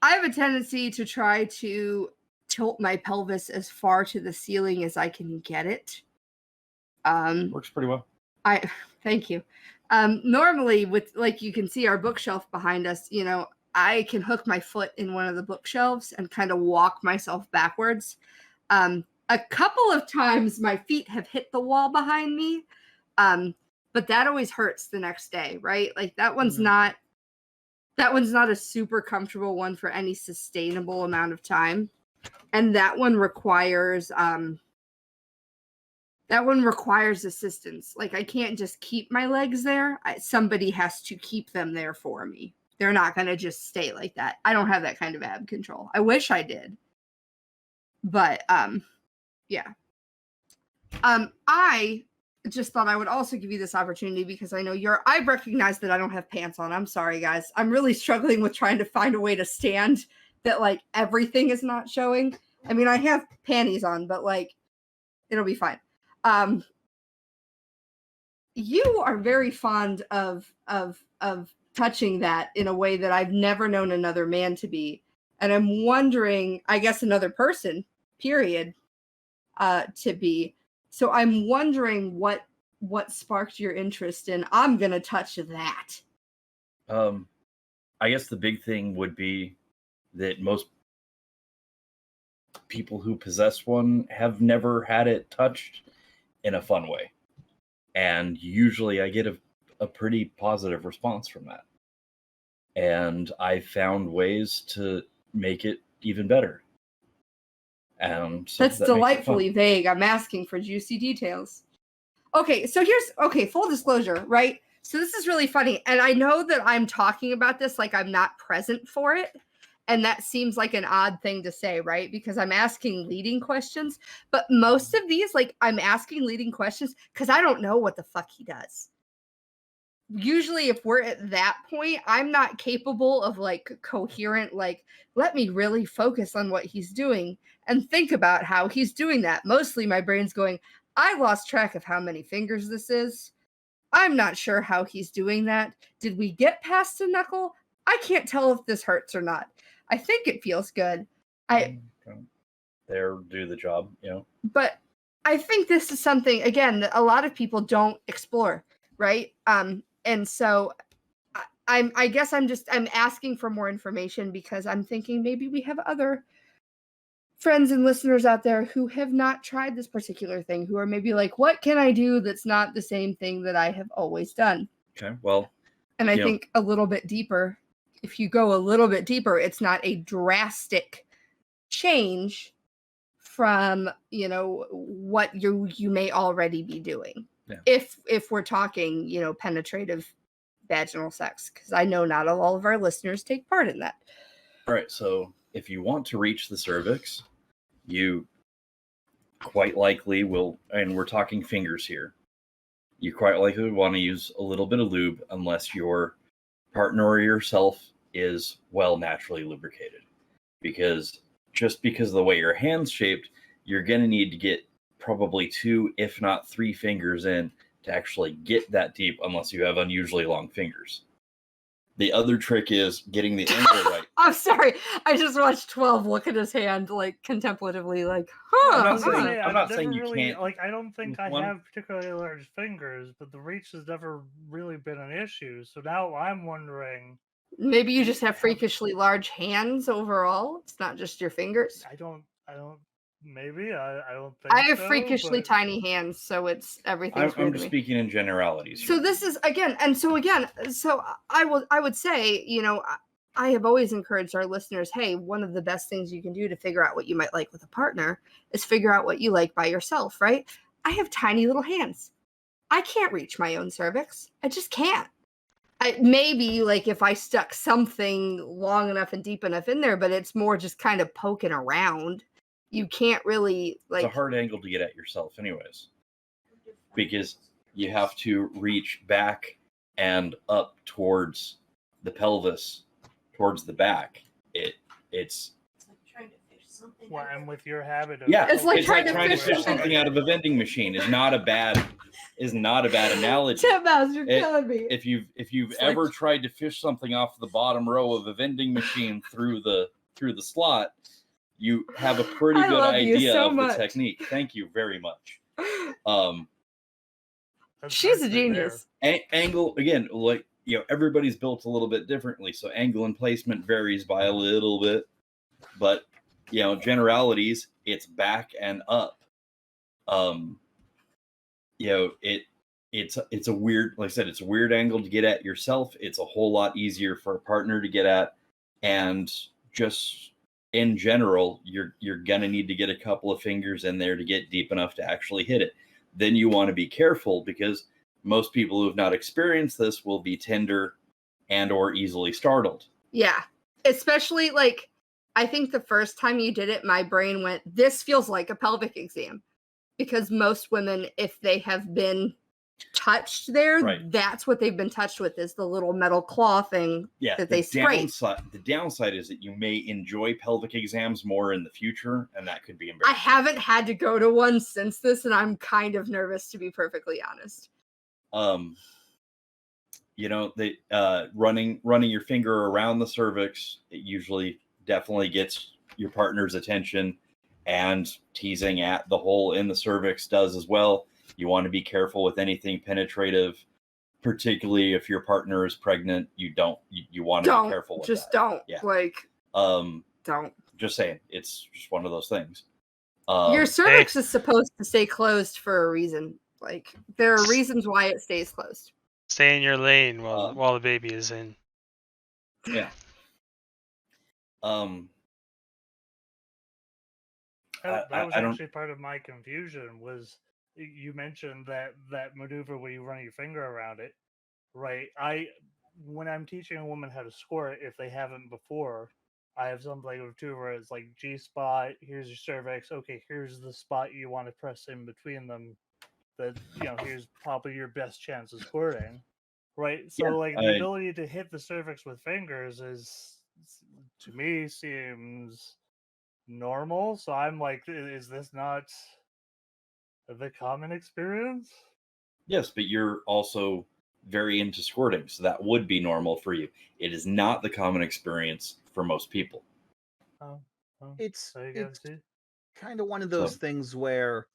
I have a tendency to try to tilt my pelvis as far to the ceiling as I can get it. Works pretty well. Thank you. Normally, with, like, you can see our bookshelf behind us, you know, I can hook my foot in one of the bookshelves and kind of walk myself backwards. A couple of times my feet have hit the wall behind me, but that always hurts the next day, right? Like that one's not a super comfortable one for any sustainable amount of time, and that one requires assistance. Like I can't just keep my legs there. Somebody has to keep them there for me. They're not going to just stay like that. I don't have that kind of ab control. I wish I did. But yeah. I just thought I would also give you this opportunity because I know I've recognized that I don't have pants on. I'm sorry, guys. I'm really struggling with trying to find a way to stand that like everything is not showing. I mean, I have panties on, but like it'll be fine. You are very fond of touching that in a way that I've never known another man to be. And I'm wondering, I guess another person, period, to be. So I'm wondering what sparked your interest in, I'm going to touch that. I guess the big thing would be that most people who possess one have never had it touched in a fun way. And usually I get a pretty positive response from that. And I found ways to make it even better. So that's delightfully vague. I'm asking for juicy details. Okay, so full disclosure, right? So this is really funny. And I know that I'm talking about this like I'm not present for it. And that seems like an odd thing to say, right? Because I'm asking leading questions. But most of these, like, I'm asking leading questions because I don't know what the fuck he does. Usually, if we're at that point, I'm not capable of, like, coherent, like, let me really focus on what he's doing and think about how he's doing that. Mostly my brain's going, I lost track of how many fingers this is. I'm not sure how he's doing that. Did we get past a knuckle? I can't tell if this hurts or not. I think it feels good. There, do the job, you know. But I think this is something, again, that a lot of people don't explore, right? And so I guess I'm asking for more information because I'm thinking maybe we have other friends and listeners out there who have not tried this particular thing, who are maybe like, what can I do that's not the same thing that I have always done? Okay, well. And I think a little bit deeper, if you go a little bit deeper, it's not a drastic change from, you know, what you may already be doing. Yeah. If we're talking, you know, penetrative vaginal sex, because I know not all of our listeners take part in that. All right, so if you want to reach the cervix, you quite likely will, and we're talking fingers here, you quite likely want to use a little bit of lube unless your partner or yourself is well naturally lubricated. Because just because of the way your hand's shaped, you're going to need to get probably 2, if not 3 fingers in to actually get that deep unless you have unusually long fingers. The other trick is getting the angle right. I'm sorry. I just watched 12 look at his hand, like, contemplatively, like, huh. I'm not saying you can't. Like, I don't think I one. have particularly large fingers, but the reach has never really been an issue. So now I'm wondering. Maybe you just have freakishly large hands overall. It's not just your fingers. I don't. Maybe I don't think. I have freakishly tiny hands, so it's everything. I'm just speaking in generalities. So this is so I would say, you know, I have always encouraged our listeners, hey, one of the best things you can do to figure out what you might like with a partner is figure out what you like by yourself, right? I have tiny little hands. I can't reach my own cervix. I just can't. maybe like if I stuck something long enough and deep enough in there, but it's more just kind of poking around. You can't really It's a like. hard angle to get at yourself, anyways, because you have to reach back and up towards the pelvis, towards the back. It's Well, and with your habit of yeah, It's like it's trying like to trying to fish fish something- something out of a vending machine is not a bad analogy. Tip Mouse, you're It- killing me. If you've It's ever like- tried to fish something off the bottom row of a vending machine through the slot, you have a pretty I good love you idea so of much. the technique. Thank you very much. She's a right there. genius. Angle again, like everybody's built a little bit differently, so angle and placement varies by a little bit, but generalities, it's back and up. It's a weird, like I said, it's a weird angle to get at yourself. It's a whole lot easier for a partner to get at, and just in general, you're gonna need to get a couple of fingers in there to get deep enough to actually hit it. Then you want to be careful, because most people who have not experienced this will be tender and or easily startled. Yeah. Especially like I think the first time you did it, my brain went, this feels like a pelvic exam. Because most women, if they have been touched there, Right. that's what they've been touched with, is the little metal claw thing Yeah, that they spray. The downside is that you may enjoy pelvic exams more in the future, and that could be I embarrassing. haven't had to go to one since this, and I'm kind of nervous, to be perfectly honest. Running your finger around the cervix, it usually definitely gets your partner's attention, and teasing at the hole in the cervix does as well. You want to be careful with anything penetrative, particularly if your partner is pregnant. You want to be careful with just that. don't. Yeah. Like, don't. Just saying, it's just one of those things. Your cervix is supposed to stay closed for a reason. Like, there are reasons why it stays closed. Stay in your lane while the baby is in. Yeah. That I was don't- actually part of my confusion. Was you mentioned that maneuver where you run your finger around it, right? When I'm teaching a woman how to squirt, if they haven't before, I have something or two where it's like G spot. Here's your cervix. Okay, here's the spot you want to press in between them. That here's probably your best chance of squirting, right? So the ability to hit the cervix with fingers to me seems normal. So I'm like, is this not the common experience? Yes, but you're also very into squirting, so that would be normal for you. It is not the common experience for most people. It's I guess kind of one of those things where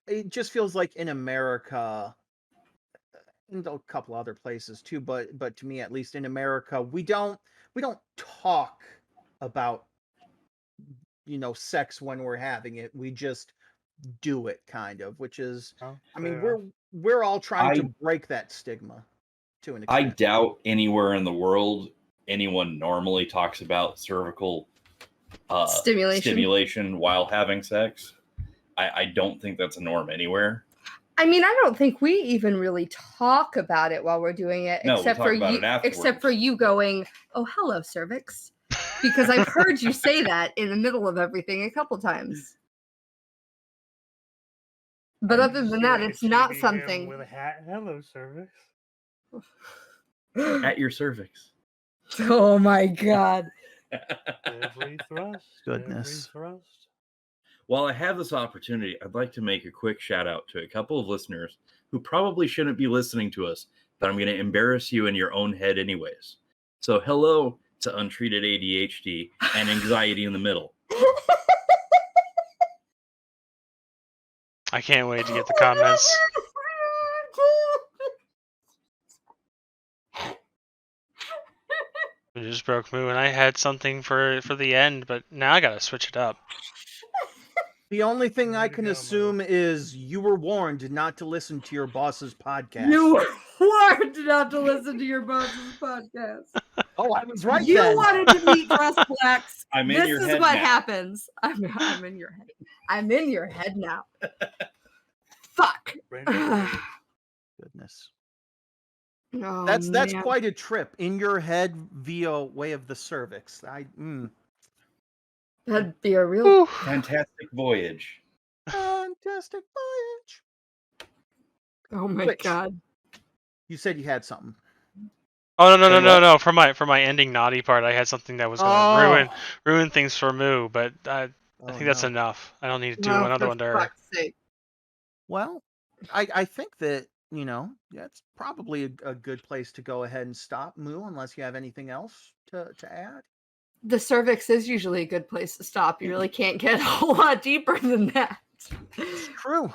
it just feels like in America, and a couple other places too, but to me, at least in America, we don't talk about sex when we're having it. We just do it, kind of, which is, I mean, we're all trying to break that stigma to an extent. I doubt anywhere in the world anyone normally talks about cervical stimulation while having sex. I don't think that's a norm anywhere. I mean, I don't think we even really talk about it while we're doing it, No, except we talk about it except for you going, "Oh, hello, cervix," because I've heard you say that in the middle of everything a couple times. But other than that, it's not something. With a hat, hello, cervix. At your cervix. Oh my god! Every thrust. Goodness. Every thrust. While I have this opportunity, I'd like to make a quick shout out to a couple of listeners who probably shouldn't be listening to us, but I'm going to embarrass you in your own head anyways. So hello to untreated ADHD and anxiety in the middle. I can't wait to get the comments. It just broke me when I had something for the end, but now I gotta switch it up. The only thing I Way to can go, assume is you were warned not to listen to your boss's podcast. You were warned not to listen to your boss's podcast. Oh, I was right You then. wanted to meet Russ Blacks. I'm in This your is head what now. happens. I'm in your head. I'm in your head now. Fuck. Right. Goodness. Oh, That's man. quite a trip in your head via way of the cervix. That'd be a real. Whew. Fantastic voyage. Fantastic voyage. Oh my Which- god. You said you had something. Oh no Say what? no! For my ending naughty part, I had something that was going to ruin things for Moo, but I think that's enough. I don't need to do No, another for one to her. fuck's sake. Well, I think that, that's probably a good place to go ahead and stop, Moo, unless you have anything else to add. The cervix is usually a good place to stop. You really can't get a whole lot deeper than that. It's true.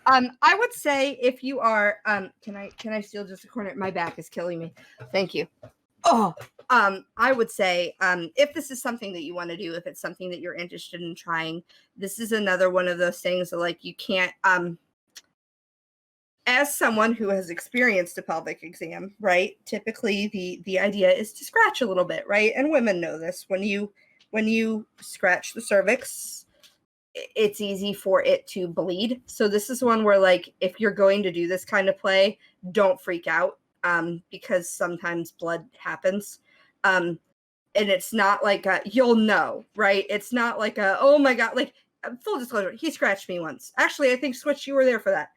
I would say if you are can I steal just a corner? My back is killing me. Thank you. I would say if this is something that you want to do, if it's something that you're interested in trying, this is another one of those things that, like, you can't as someone who has experienced a pelvic exam, right? Typically the idea is to scratch a little bit, right? And women know this. When you scratch the cervix, it's easy for it to bleed. So this is one where, like, if you're going to do this kind of play, don't freak out, because sometimes blood happens. And it's not like you'll know, right? It's not like oh my god, like, full disclosure, he scratched me once. Actually, I think Switch, you were there for that.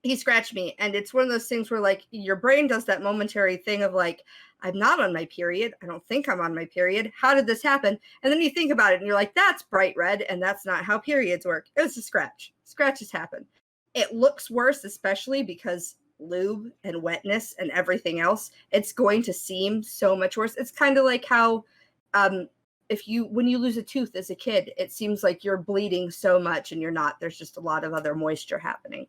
He scratched me, and it's one of those things where, like, your brain does that momentary thing of, like, I'm not on my period. I don't think I'm on my period. How did this happen? And then you think about it and you're like, that's bright red, and that's not how periods work. It was a scratch. Scratches happen. It looks worse, especially because lube and wetness and everything else. It's going to seem so much worse. It's kind of like how when you lose a tooth as a kid, it seems like you're bleeding so much and you're not. There's just a lot of other moisture happening.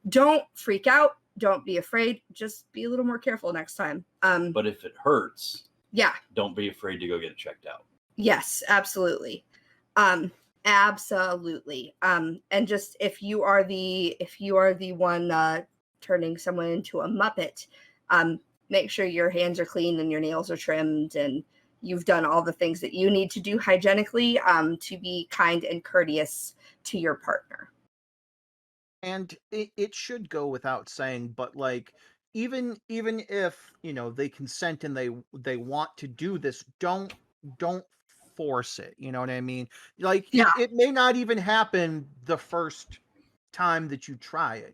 Don't freak out. Don't be afraid. Just be a little more careful next time. But if it hurts, yeah, don't be afraid to go get it checked out. yes, absolutely. Absolutely. And just if you are the one turning someone into a Muppet, make sure your hands are clean and your nails are trimmed and you've done all the things that you need to do hygienically to be kind and courteous to your partner. And it should go without saying, but, like, even if they consent and they want to do this, don't force it. You know what I mean? Like, Yeah. it may not even happen the first time that you try it.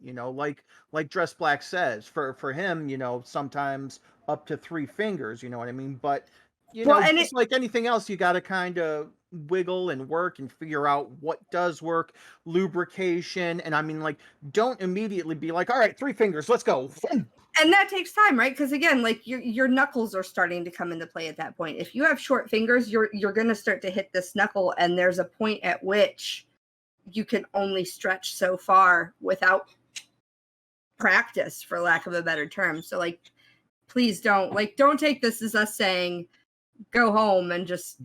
Like Dress Black says, for him, sometimes up to 3 fingers. You know what I mean? But just like anything else, you got to kind of wiggle and work and figure out what does work. Lubrication, and I mean, like, don't immediately be like, all right, 3 fingers, let's go. And that takes time, right? Because again, like, your knuckles are starting to come into play at that point. If you have short fingers, you're going to start to hit this knuckle, and there's a point at which you can only stretch so far without practice, for lack of a better term. So, like, please don't take this as us saying go home and just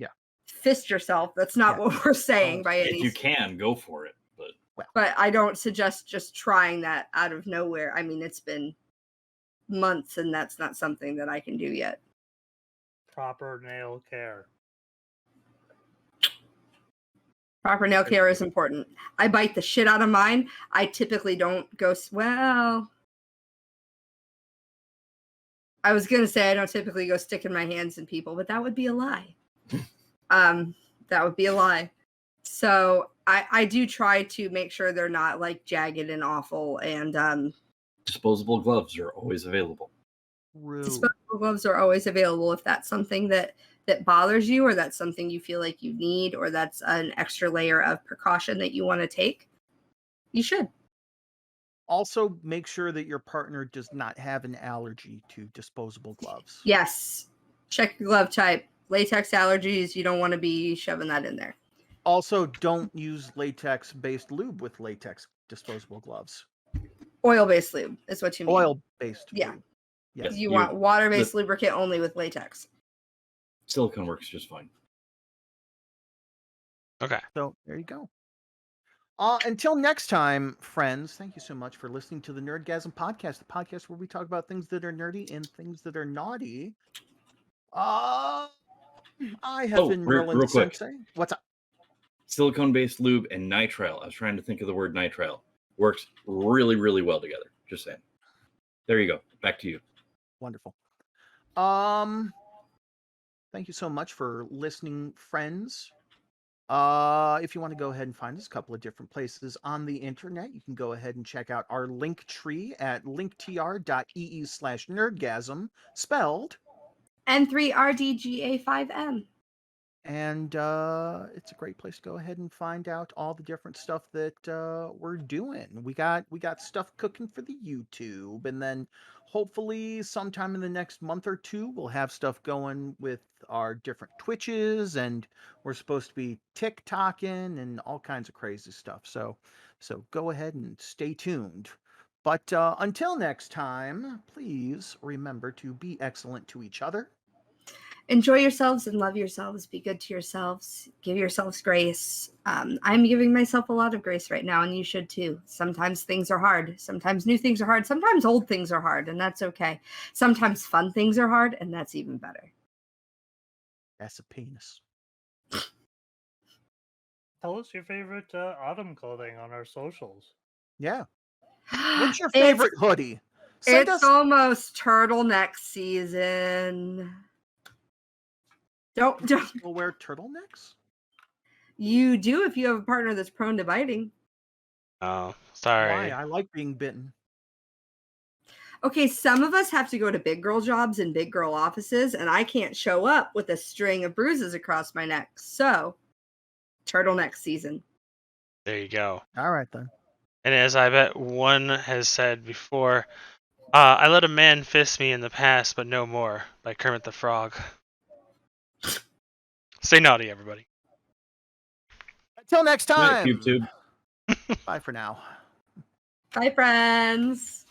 fist yourself. That's not what we're saying by any. If you can, go for it. But I don't suggest just trying that out of nowhere. I mean, it's been months and that's not something that I can do yet. Proper nail care. Proper nail care is important. I bite the shit out of mine. I typically don't go, well, I was going to say I don't typically go sticking my hands in people, but that would be a lie. That would be a lie. So I do try to make sure they're not, like, jagged and awful. And disposable gloves are always available. Disposable gloves are always available if that's something that bothers you, or that's something you feel like you need, or that's an extra layer of precaution that you want to take. You should. Also, make sure that your partner does not have an allergy to disposable gloves. Yes. Check your glove type. Latex allergies, you don't want to be shoving that in there. Also, don't use latex-based lube with latex disposable gloves. Oil-based lube is what you mean. Oil-based lube. Yes. You want water-based lubricant only with latex. Silicone works just fine. Okay. So there you go. Until next time, friends, thank you so much for listening to the Nerdgasm Podcast, the podcast where we talk about things that are nerdy and things that are naughty. I have been Merlin real quick. Sensei. What's up? Silicone-based lube and nitrile. I was trying to think of the word nitrile. Works really, really well together. Just saying. There you go. Back to you. Wonderful. Thank you so much for listening, friends. If you want to go ahead and find us a couple of different places on the internet, you can go ahead and check out our link tree at linktr.ee/nerdgasm, spelled. N3RDGA5M. And it's a great place to go ahead and find out all the different stuff that we're doing. We got stuff cooking for the YouTube, and then hopefully sometime in the next month or two we'll have stuff going with our different Twitches, and we're supposed to be TikToking and all kinds of crazy stuff. So go ahead and stay tuned. But until next time, please remember to be excellent to each other. Enjoy yourselves and love yourselves. Be good to yourselves. Give yourselves grace. I'm giving myself a lot of grace right now, and you should too. Sometimes things are hard. Sometimes new things are hard. Sometimes old things are hard, and that's okay. Sometimes fun things are hard, and that's even better. That's a penis. Tell us your favorite autumn clothing on our socials. Yeah. What's your favorite hoodie? Send It's us. almost turtleneck season. Don't. We'll wear turtlenecks? You do if you have a partner that's prone to biting. Oh, sorry. Why? I like being bitten. Okay, some of us have to go to big girl jobs and big girl offices, and I can't show up with a string of bruises across my neck. So, turtleneck season. There you go. All right, then. And as I bet one has said before, I let a man fist me in the past, but no more, by Kermit the Frog. Stay naughty, everybody. Until next Good night, time. YouTube. Bye for now. Bye, friends.